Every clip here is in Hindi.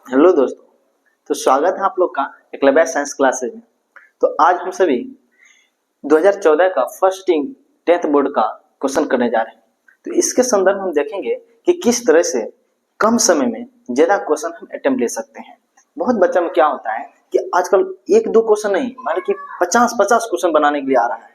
हेलो दोस्तों। तो स्वागत है आप लोग का एकलव्य साइंस क्लासेज में। तो आज हम सभी 2014 का फर्स्ट 10th बोर्ड का क्वेश्चन करने जा रहे हैं। तो इसके संदर्भ में हम देखेंगे कि किस तरह से कम समय में ज्यादा क्वेश्चन हम अटेम्प्ट ले सकते हैं। बहुत बच्चा में क्या होता है कि आजकल एक दो क्वेश्चन नहीं, मान कि 50-50 क्वेश्चन बनाने के लिए आ रहा है,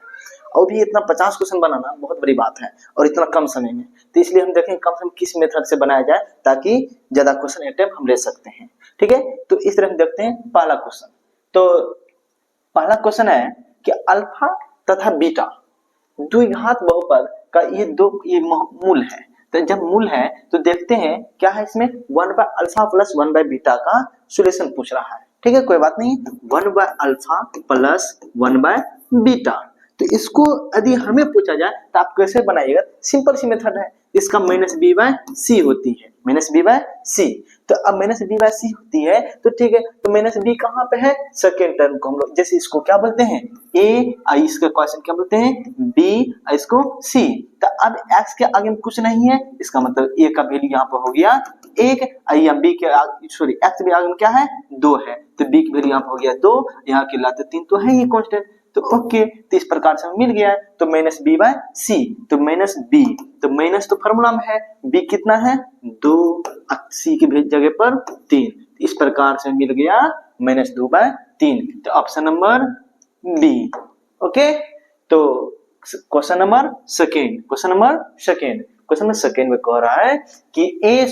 और भी इतना 50 क्वेश्चन बनाना बहुत बड़ी बात है और इतना कम समय में। तो इसलिए हम देखेंगे कम से कम किस मेथड से बनाया जाए ताकि ज्यादा क्वेश्चन अटेम्प्ट हम ले सकते हैं। ठीक है, तो इस तरह हम देखते हैं पहला क्वेश्चन। तो पहला क्वेश्चन है कि अल्फा तथा बीटा द्विघात बहुपद का ये मूल है। तो जब मूल है तो देखते हैं क्या है इसमें 1/अल्फा प्लस 1/बीटा का सॉल्यूशन पूछ रहा है। ठीक है, कोई बात नहीं, 1/अल्फा प्लस 1/बीटा। तो इसको यदि हमें पूछा जाए तो आप कैसे बनाइएगा, सिंपल सी मेथड है, इसका -b/c होती है, -b/c। तो अब -b/c होती है तो ठीक है, तो -b कहाँ पे है, सेकेंड टर्म को हम लोग जैसे इसको क्या बोलते हैं a, इसका क्वेश्चन क्या बोलते हैं b, इसको c। तो अब x के आगे में कुछ नहीं है, इसका मतलब a का वैल्यू यहाँ पर हो गया 1, या b के सॉरी x के आगे में क्या है 2 है, तो b की वैल्यू यहाँ पर हो गया 2, यहाँ के लाते 3 तो है ये कांस्टेंट। तो ओके, तो इस प्रकार से मिल गया है। तो -b/c, तो -b, तो माइनस तो फॉर्मूला में है, b कितना है 2, c की जगह पर 3, इस प्रकार से मिल गया -2/3। तो ऑप्शन नंबर बी। ओके, तो क्वेश्चन नंबर सेकेंड में कह रहा है कि x²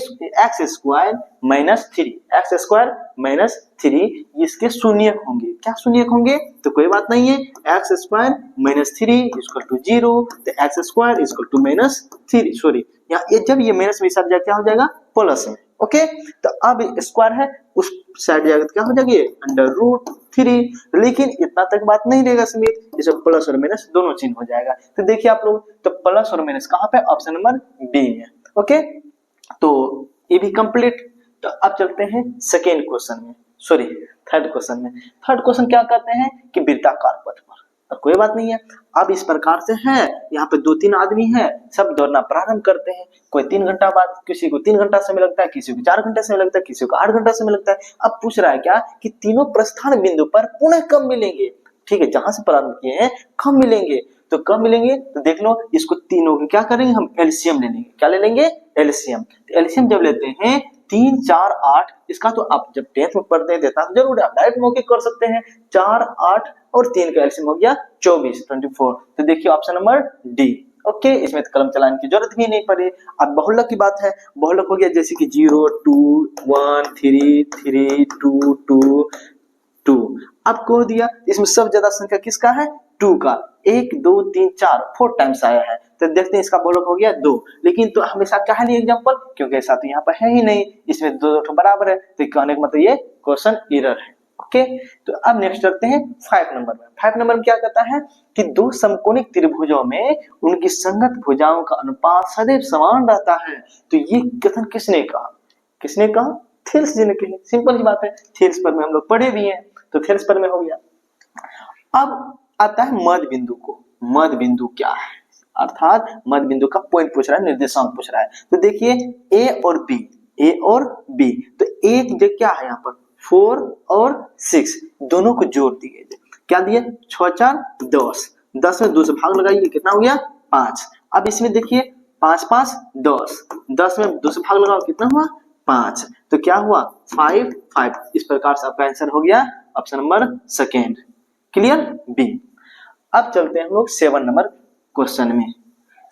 इसके शून्य होंगे। क्या शून्य होंगे, तो कोई बात नहीं है, x² - 3 = 0, तो x² - 3 सॉरी यहाँ ये जब ये माइनस में साथ जाए क्या हो जाएगा प्लस में। ओके, तो अब स्क्वायर है उस साइड जाएगा तो क्या हो जाएगी √3, लेकिन इतना तक बात नहीं रहेगा सीमित, इसमें प्लस और माइनस दोनों चिन्ह हो जाएगा। तो देखिए आप लोग, तो प्लस और माइनस कहाँ पे, ऑप्शन नंबर बी में। ओके, तो ये भी कंप्लीट। तो अब चलते हैं सेकेंड क्वेश्चन में, सॉरी थर्ड क्वेश्चन में। थर्ड क्वेश्चन क्या कहते हैं कि वृत्ताकार पथ पर, और कोई बात नहीं है। अब इस प्रकार से है, यहाँ पे 2-3 आदमी हैं, सब दौड़ना प्रारंभ करते हैं। कोई 3 घंटा बाद, किसी को 3 घंटा समय लगता है, किसी को 4 घंटा समय लगता है, किसी को 8 घंटा समय लगता है। अब पूछ रहा है क्या कि तीनों प्रस्थान बिंदु पर पुनः कब मिलेंगे। ठीक है, जहां से प्रारंभ किए हैं कब मिलेंगे, तो कब मिलेंगे, तो देख लो इसको तीनों की क्या करेंगे हम एलसीएम ले लेंगे। क्या ले लेंगे, एलसीएम। तो एलसीएम जब लेते हैं 3, 4, 8, इसका तो आप जब 10th में पढ़ते हैं देता जरूर आप डायरेक्ट मौके कर सकते हैं। 4, 8 और 3 का एलसीएम हो गया 24, 24। तो देखिए ऑप्शन नंबर डी। ओके, इसमें तो कलम चलाने की जरूरत भी नहीं पड़ी। अब बहुलक की बात है, बहुलक हो गया जैसे कि 0, 2, 1, 3, 3, 2, 2, 2। अब कह दिया इसमें सब ज्यादा संख्या किसका है 2 का, 1, 2, 3, 4 4 टाइम्स आया है। तो देखते हैं इसका बहुलक हो गया 2, लेकिन तो हमेशा क्या है एग्जांपल, क्योंकि ऐसा तो यहाँ पर है ही नहीं, इसमें दो बराबर है, तो कहने का मतलब ये क्वेश्चन एरर है। ओके, तो अब नेक्स्ट करते हैं 5 नंबर में। 5 नंबर में क्या कहता है कि दो समकोणिक त्रिभुजों में उनकी संगत भुजाओं का अनुपात सदैव समान रहता है। तो ये कथन किसने कहा, किसने कहा, थेल्स जी ने कही। सिंपल सी बात है, थेल्स पर में हम लोग पढ़े भी हैं, तो थेल्स पर में हो गया। अब आता है मध्य बिंदु को, मध्य बिंदु क्या है, अर्थात मध्य बिंदु का पॉइंट पूछ रहा है, निर्देशांक पूछ रहा है। तो देखिए ए और बी, ए और बी, तो एक जो क्या है यहाँ पर 4 और 6 दोनों को जोड़ दिए, क्या दिए 6, 4, 10, 10 में 2 से भाग लगाइए, कितना हो गया 5। अब इसमें देखिए 5, 5, 10, 10 में 2 से भाग लगाओ, कितना हुआ 5, तो क्या हुआ 5, 5। इस प्रकार से आपका आंसर हो गया option number second. Clear, B. अब चलते हैं हम लोग 7 नंबर क्वेश्चन में।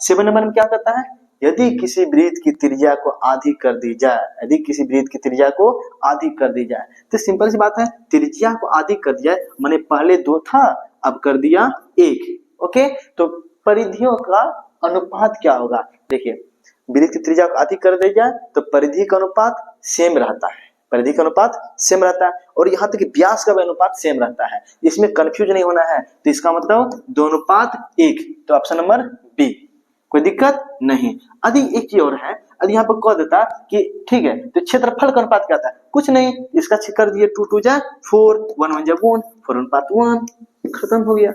7 नंबर में क्या कहता है, यदि किसी वृत्त की त्रिज्या को आधी कर दी जाए, यदि किसी वृत्त की त्रिज्या को आधी कर दी जाए, तो सिंपल सी बात है, त्रिज्या को आधी कर दिया माने पहले 2 था अब कर दिया 1। ओके, तो परिधियों का अनुपात क्या होगा, देखिए वृत्त की त्रिज्या को आधी कर दी जाए तो परिधि का अनुपात सेम रहता है, परिधि का अनुपात सेम रहता है, और यहाँ तक व्यास का भी अनुपात सेम रहता है, इसमें कंफ्यूज नहीं होना है। तो इसका मतलब 2:1, तो ऑप्शन नंबर बी, कोई दिक्कत नहीं। यदि एक चीज और है, यदि यहाँ पर कह देता कि ठीक है तो क्षेत्रफल का अनुपात क्या था, कुछ नहीं, इसका कर दिए 2, 2 जा 4, 1, 1 जा 1, 4:1, खत्म हो गया।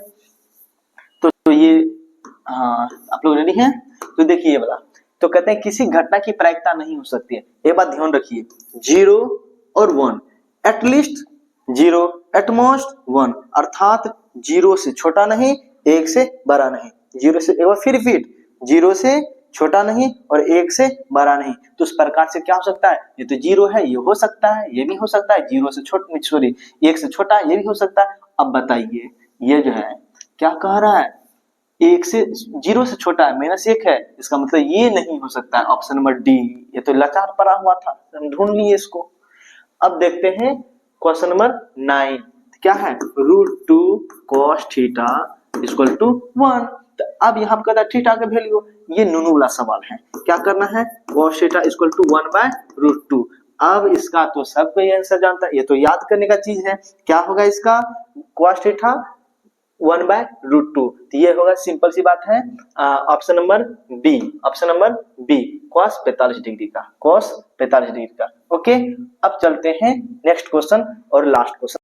तो ये हाँ आप लोग रेडी हैं, तो देखिए ये वाला, तो कहते हैं किसी घटना की प्रायिकता नहीं हो सकती है, ये बात ध्यान रखिए, 0 और 1, एटलीस्ट 0, एटमोस्ट 1, अर्थात 0 से छोटा नहीं, 1 से बड़ा नहीं। 0 से, एक बार फिर रिपीट, 0 से छोटा नहीं और 1 से बड़ा नहीं। तो इस प्रकार से क्या हो सकता है, ये तो 0 है, ये हो सकता है, ये भी हो सकता है, 0 से छोटा, सॉरी 1 से छोटा, ये भी हो सकता है। अब बताइए ये जो है क्या कह रहा है, 1 से 0 से छोटा है, -1 है, इसका मतलब ये नहीं हो सकता है। ऑप्शन नंबर डी, ये तो लाचार पड़ा हुआ था, हम ढूंढ लिए इसको। अब देखते हैं क्वेश्चन नंबर 9, क्या है, √2 cos थीटा इक्वल टू 1। तो अब यहाँ पर कहता है थीटा का वैल्यू, ये नूनू वाला सवाल है, क्या करना है, cos थीटा इक्वल टू 1/√2। अब इसका तो सब कोई आंसर जानता है, ये तो याद करने का चीज है। क्या होगा इसका, cos थीटा 1/√2, तो ये होगा, सिंपल सी बात है, option number B, option number B, cos 45 degree का, cos 45 डिग्री का। ओके, अब चलते हैं नेक्स्ट क्वेश्चन और लास्ट क्वेश्चन।